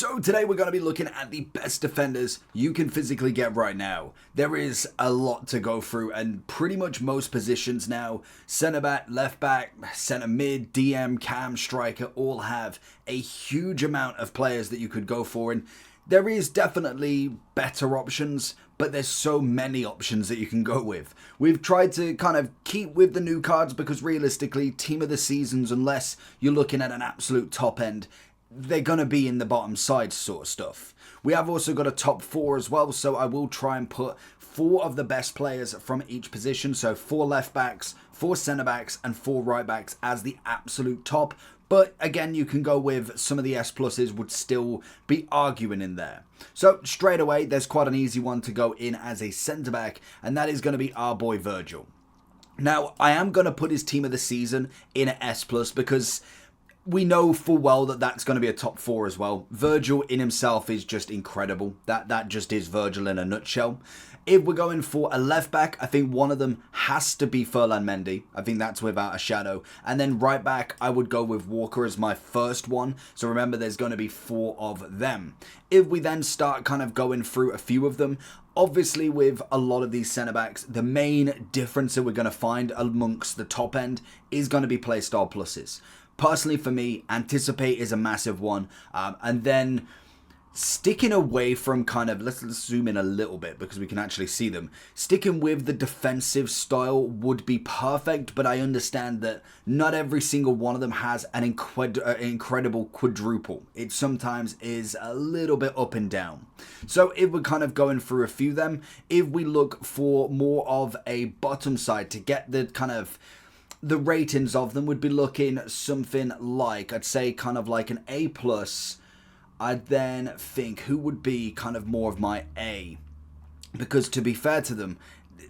So today we're going to be looking at the best defenders you can physically get right now. There is a lot to go through and pretty much most positions now, centre back, left back, centre mid, DM, cam, striker, all have a huge amount of players that you could go for, and there is definitely better options, but there's so many options that you can go with. We've tried to kind of keep with the new cards because realistically, team of the seasons, unless you're looking at an absolute top end, they're going to be in the bottom side sort of stuff. We have also got a top 4 as well, so I will try and put 4 of the best players from each position. So 4 left backs, 4 centre backs and 4 right backs as the absolute top. But again, you can go with some of the S pluses would still be arguing in there. So straight away, there's quite an easy one to go in as a centre back, and that is going to be our boy Virgil. Now, I am going to put his team of the season in an S plus because we know full well that that's going to be a top 4 as well. Virgil in himself is just incredible. That just is Virgil in a nutshell. If we're going for a left back, I think one of them has to be Ferland Mendy. I think that's without a shadow. And then right back, I would go with Walker as my first one. So remember, there's going to be 4 of them. If we then start kind of going through a few of them, obviously with a lot of these centre backs, the main difference that we're going to find amongst the top end is going to be play style pluses. Personally, for me, anticipate is a massive one. And then sticking away from kind of, let's zoom in a little bit because we can actually see them. Sticking with the defensive style would be perfect, but I understand that not every single one of them has an incredible quadruple. It sometimes is a little bit up and down. So if we're kind of going through a few of them, if we look for more of a bottom side to get the kind of the ratings of them, would be looking something like, I'd say kind of like an A+. I'd then think who would be kind of more of my A, because to be fair to them,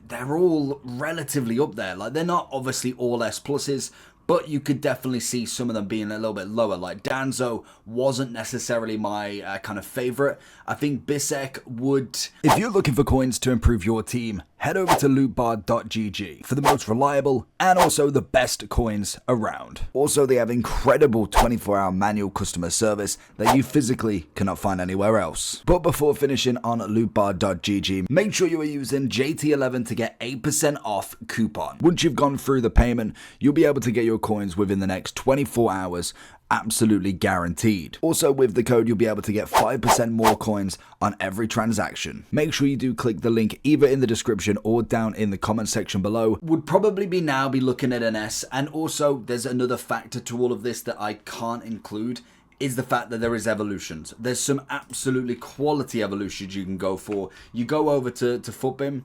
they're all relatively up there. Like, they're not obviously all S pluses, but you could definitely see some of them being a little bit lower. Like Danzo wasn't necessarily my kind of favourite. I think Bisek would. If you're looking for coins to improve your team, head over to lootbar.gg for the most reliable and also the best coins around. Also, they have incredible 24-hour manual customer service that you physically cannot find anywhere else. But before finishing on lootbar.gg, make sure you are using JT11 to get 8% off coupon. Once you've gone through the payment, you'll be able to get your coins within the next 24 hours, absolutely guaranteed. Also, with the code, you'll be able to get 5% more coins on every transaction. Make sure you do click the link either in the description or down in the comment section below. Would probably be now be looking at an S. And also, there's another factor to all of this that I can't include, is the fact that there is evolutions. There's some absolutely quality evolutions you can go for. You go over to Footbin.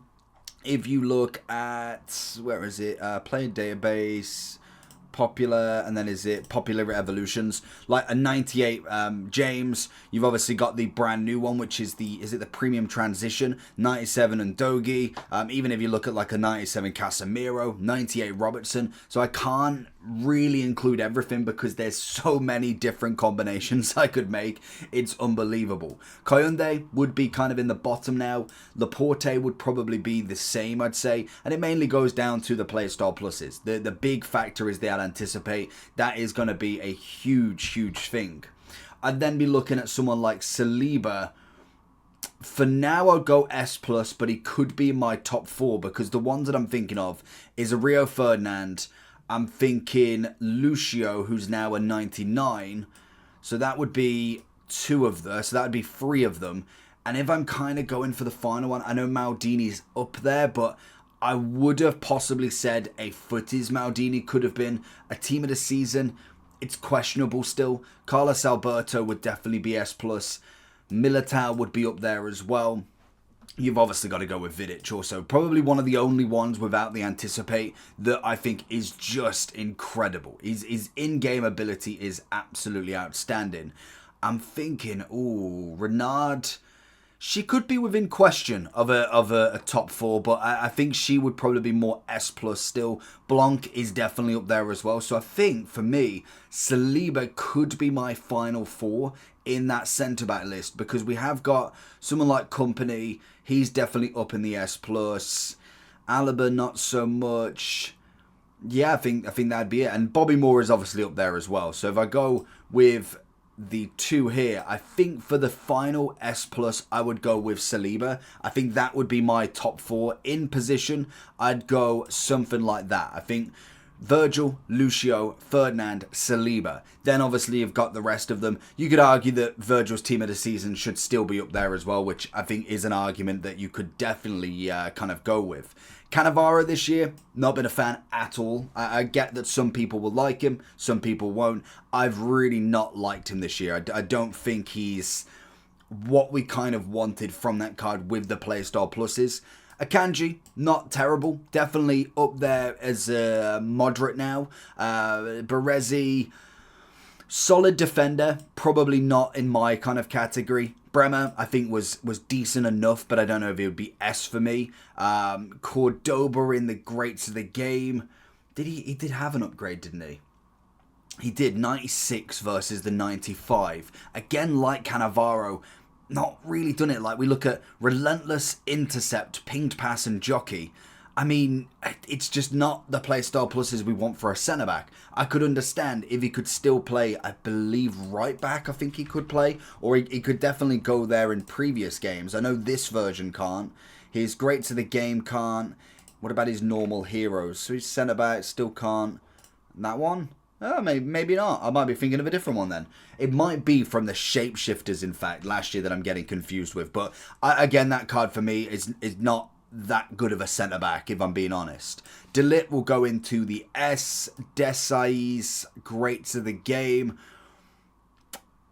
If you look at, where is it? Player database, popular, and then is it popular evolutions, like a 98 James. You've obviously got the brand new one, which is the premium transition, 97 and Dogi. Even if you look at like a 97 Casemiro, 98 Robertson. So I can't really include everything because there's so many different combinations I could make. It's unbelievable. Koyunde would be kind of in the bottom now. Laporte would probably be the same, I'd say, and it mainly goes down to the play style pluses. The big factor is the anticipate. That is going to be a huge thing. I'd then be looking at someone like Saliba. For now, I'll go S+, but he could be in my top 4 because the ones that I'm thinking of is a Rio Ferdinand. I'm thinking Lucio, who's now a 99. So that would be 2 of them. So that would be 3 of them. And if I'm kind of going for the final one, I know Maldini's up there, but I would have possibly said a Footies Maldini could have been a team of the season. It's questionable still. Carlos Alberto would definitely be S+. Militao would be up there as well. You've obviously got to go with Vidic also. Probably one of the only ones without the anticipate that I think is just incredible. His in-game ability is absolutely outstanding. I'm thinking, Renard. She could be within question of a top 4, but I think she would probably be more S+ still. Blanc is definitely up there as well. So I think, for me, Saliba could be my final 4 in that centre-back list because we have got someone like Company. He's definitely up in the S+. Alaba, not so much. Yeah, I think that'd be it. And Bobby Moore is obviously up there as well. So if I go with the two here, I think for the final S+, I would go with Saliba. I think that would be my top 4. In position, I'd go something like that. I think Virgil, Lucio, Ferdinand, Saliba. Then obviously you've got the rest of them. You could argue that Virgil's team of the season should still be up there as well, which I think is an argument that you could definitely kind of go with. Cannavaro this year, not been a fan at all. I get that some people will like him, some people won't. I've really not liked him this year. I don't think he's what we kind of wanted from that card with the playstyle pluses. Akanji, not terrible. Definitely up there as a moderate now. Baresi, solid defender. Probably not in my kind of category. Bremer, I think, was decent enough, but I don't know if it would be S for me. Cordoba in the greats of the game. He did have an upgrade, didn't he? He did, 96 versus the 95. Again, like Cannavaro, not really done it. Like we look at Relentless, Intercept, Pinged Pass and Jockey. I mean, it's just not the playstyle pluses we want for a centre-back. I could understand if he could still play, I believe, right back, I think he could play. Or he could definitely go there in previous games. I know this version can't. His greats of the game can't. What about his normal heroes? So his centre-back still can't. And that one? Oh, maybe not. I might be thinking of a different one then. It might be from the Shapeshifters, in fact, last year that I'm getting confused with. But again, that card for me is not that good of a centre-back, if I'm being honest. De Ligt will go into the S. Desai's greats of the game.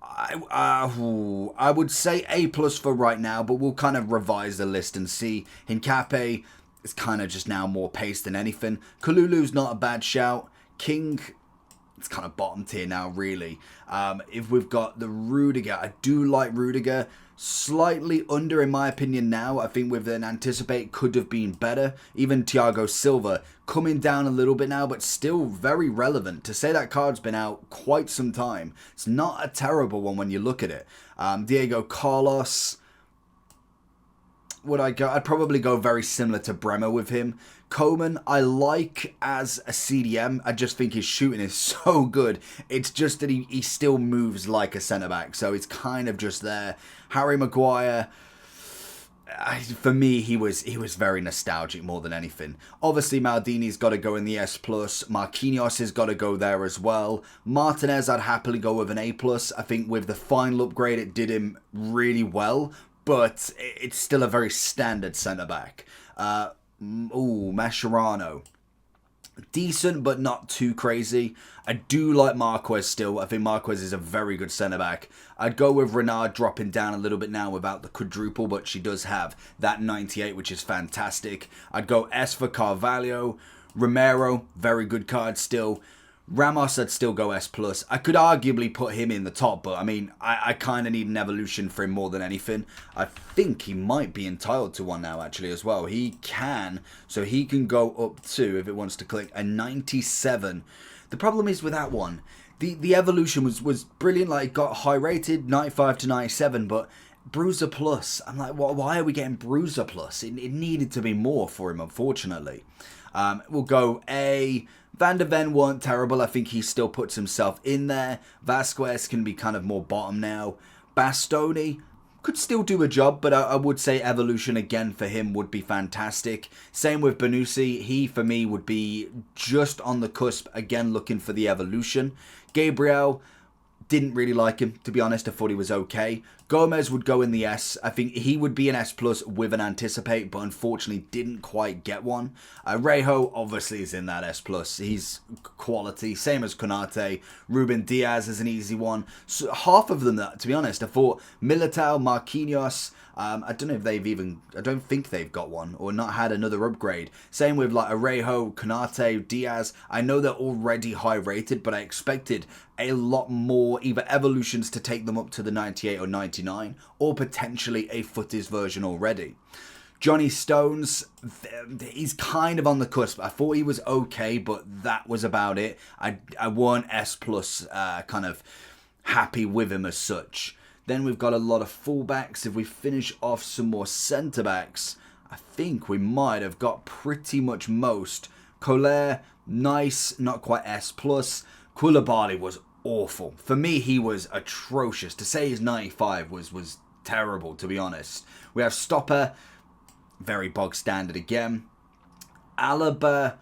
I would say A+ for right now, but we'll kind of revise the list and see. Hincape is kind of just now more pace than anything. Kalulu's not a bad shout. King, it's kind of bottom tier now, really. If we've got the Rudiger, I do like Rudiger. Slightly under, in my opinion, now. I think with an Anticipate could have been better. Even Thiago Silva coming down a little bit now, but still very relevant. To say that card's been out quite some time, it's not a terrible one when you look at it. Diego Carlos, would I go? I'd probably go very similar to Bremer with him. Coman, I like as a CDM. I just think his shooting is so good. It's just that he still moves like a centre-back, so it's kind of just there. Harry Maguire, for me, he was very nostalgic more than anything. Obviously, Maldini's got to go in the S+. Marquinhos has got to go there as well. Martinez, I'd happily go with an A+. I think with the final upgrade, it did him really well, but it's still a very standard centre-back. Mascherano. Decent, but not too crazy. I do like Marquez still. I think Marquez is a very good centre-back. I'd go with Renard dropping down a little bit now without the quadruple, but she does have that 98, which is fantastic. I'd go S for Carvalho. Romero, very good card still. Ramos, I'd still go S+. I could arguably put him in the top, but I mean, I kind of need an evolution for him more than anything. I think he might be entitled to one now, actually, as well. He can, so he can go up to, if it wants to click, a 97. The problem is with that one, the evolution was brilliant. Like, it got high rated, 95 to 97, but Bruiser Plus, I'm like, why are we getting Bruiser Plus? It needed to be more for him, unfortunately. We'll go A. Van der Ven weren't terrible. I think he still puts himself in there. Vasquez can be kind of more bottom now. Bastoni could still do a job, but I would say evolution again for him would be fantastic. Same with Benusi. He, for me, would be just on the cusp, again, looking for the evolution. Gabriel, didn't really like him, to be honest. I thought he was okay. Gomez would go in the S. I think he would be an S+ with an Anticipate, but unfortunately didn't quite get one. Rejo obviously is in that S+. He's quality, same as Konate. Ruben Diaz is an easy one. So half of them, to be honest, I thought Militao, Marquinhos, I don't know if they've even, I don't think they've got one or not had another upgrade. Same with like Arejo, Konate, Diaz. I know they're already high rated, but I expected a lot more either evolutions to take them up to the 98 or 99, or potentially a footies version already. Johnny Stones, he's kind of on the cusp. I thought he was okay, but that was about it. I weren't S+ kind of happy with him as such. Then we've got a lot of fullbacks. If we finish off some more centre-backs, I think we might have got pretty much most. Collier, nice, not quite S+. Koulibaly was awful. For me, he was atrocious. To say he's 95 was terrible, to be honest. We have Stopper, very bog standard again. Alaba,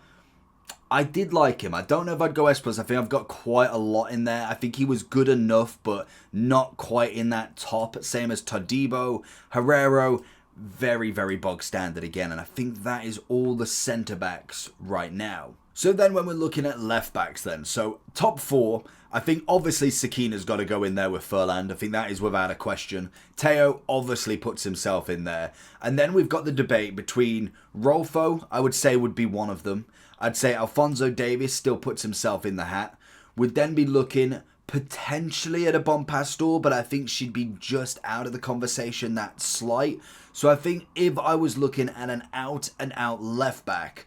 I did like him. I don't know if I'd go S+. I think I've got quite a lot in there. I think he was good enough, but not quite in that top. Same as Todibo. Herrero, very, very bog standard again. And I think that is all the centre-backs right now. So then when we're looking at left-backs then. So top four, I think obviously Sakina's got to go in there with Furland. I think that is without a question. Teo obviously puts himself in there. And then we've got the debate between Rolfo, I would say would be one of them. I'd say Alphonso Davies still puts himself in the hat. We'd then be looking potentially at a Pastor, but I think she'd be just out of the conversation that slight. So I think if I was looking at an out-and-out left-back,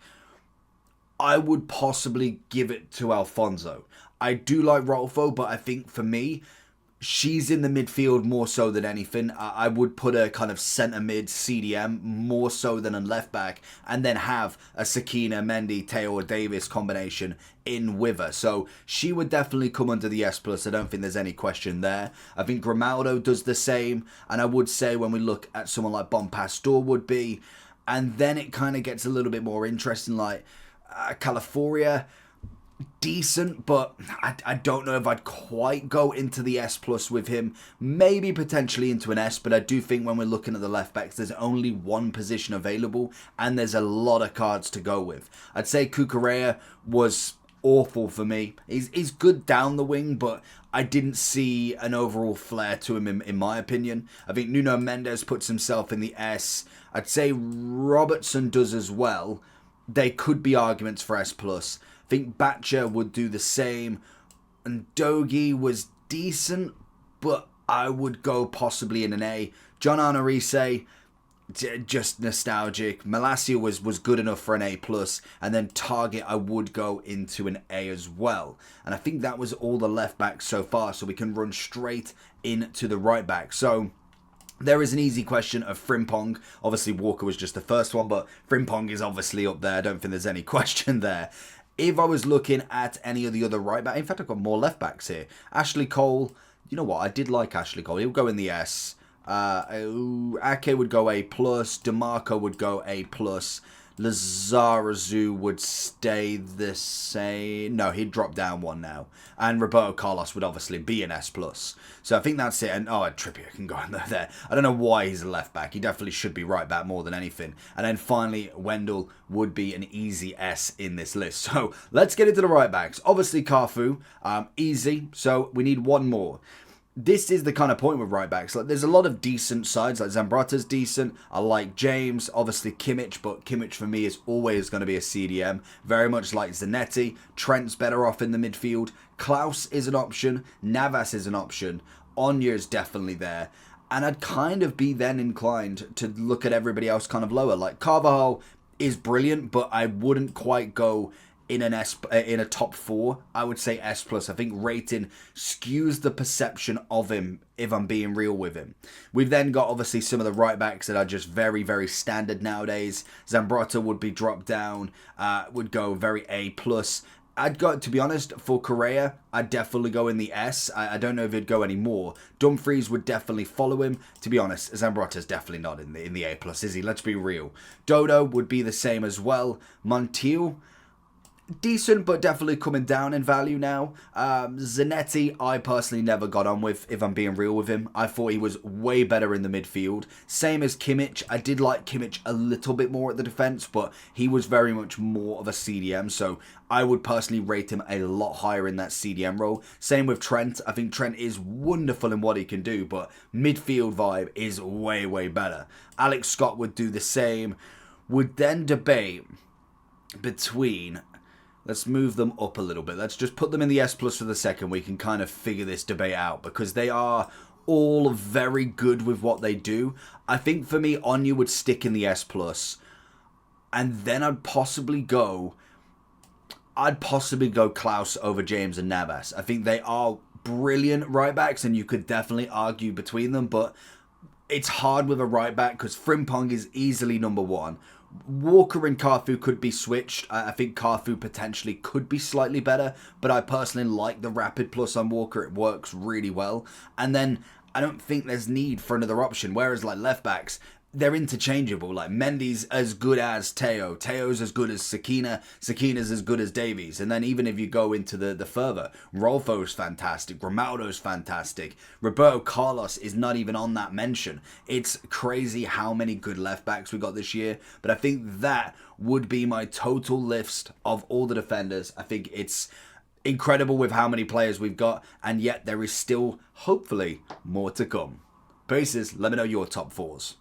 I would possibly give it to Alfonso. I do like Rolfo, but I think for me, she's in the midfield more so than anything. I would put a kind of centre mid CDM more so than a left back, and then have a Sakina, Mendy, Teo or Davis combination in with her. So she would definitely come under the S+. I don't think there's any question there. I think Grimaldo does the same, and I would say when we look at someone like Pastor would be, and then it kind of gets a little bit more interesting, like Califoria. Decent, but I don't know if I'd quite go into the S+ with him. Maybe potentially into an S, but I do think when we're looking at the left backs, there's only one position available, and there's a lot of cards to go with. I'd say Cucurella was awful for me. He's good down the wing, but I didn't see an overall flair to him in my opinion. I think Nuno Mendes puts himself in the S. I'd say Robertson does as well. They could be arguments for S+. I think Batcher would do the same. And Dogi was decent, but I would go possibly in an A. John Arnarise, just nostalgic. Malacia was good enough for an A+. And then Target, I would go into an A as well. And I think that was all the left backs so far. So we can run straight into the right back. So there is an easy question of Frimpong. Obviously, Walker was just the first one, but Frimpong is obviously up there. I don't think there's any question there. If I was looking at any of the other right back, in fact, I've got more left backs here. Ashley Cole, you know what? I did like Ashley Cole. He'll go in the S. Ake would go A+. DeMarco would go A+. Lizarazu would stay the same. No, he'd drop down one now. And Roberto Carlos would obviously be an S+. So I think that's it. And Trippier can go in there. I don't know why he's a left back. He definitely should be right back more than anything. And then finally, Wendell would be an easy S in this list. So let's get into the right backs. Obviously, Cafu, easy. So we need one more. This is the kind of point with right backs. Like, there's a lot of decent sides. Like Zambrata's decent. I like James. Obviously Kimmich, but Kimmich for me is always going to be a CDM. Very much like Zanetti. Trent's better off in the midfield. Klaus is an option. Navas is an option. Onya's definitely there. And I'd kind of be then inclined to look at everybody else kind of lower. Like Carvajal is brilliant, but I wouldn't quite go in a top 4. I would say S+. I think rating skews the perception of him if I'm being real with him. We've then got obviously some of the right backs that are just very, very standard nowadays. Zambrota would be dropped down, would go very A+. I'd go, to be honest, for Correa, I'd definitely go in the S. I don't know if he'd go any more. Dumfries would definitely follow him. To be honest, Zambrotta's definitely not in the A+, is he? Let's be real. Dodo would be the same as well. Montiel, decent, but definitely coming down in value now. Zanetti, I personally never got on with, if I'm being real with him. I thought he was way better in the midfield. Same as Kimmich. I did like Kimmich a little bit more at the defence, but he was very much more of a CDM, so I would personally rate him a lot higher in that CDM role. Same with Trent. I think Trent is wonderful in what he can do, but midfield vibe is way, way better. Alex Scott would do the same. Would then debate between... Let's move them up a little bit. Let's just put them in the S+ for the second. We can kind of figure this debate out because they are all very good with what they do. I think for me, Onya would stick in the S+. And then I'd possibly go Klaus over James and Navas. I think they are brilliant right backs and you could definitely argue between them. But it's hard with a right back because Frimpong is easily number one. Walker and Carfu could be switched. I think Carfu potentially could be slightly better, but I personally like the Rapid Plus on Walker. It works really well. And then I don't think there's need for another option. Whereas like left backs, they're interchangeable. Like Mendy's as good as Teo. Teo's as good as Sakina. Sakina's as good as Davies. And then even if you go into the further, Rolfo's fantastic. Ronaldo's fantastic. Roberto Carlos is not even on that mention. It's crazy how many good left backs we got this year. But I think that would be my total list of all the defenders. I think it's incredible with how many players we've got. And yet there is still, hopefully, more to come. Bases, let me know your top fours.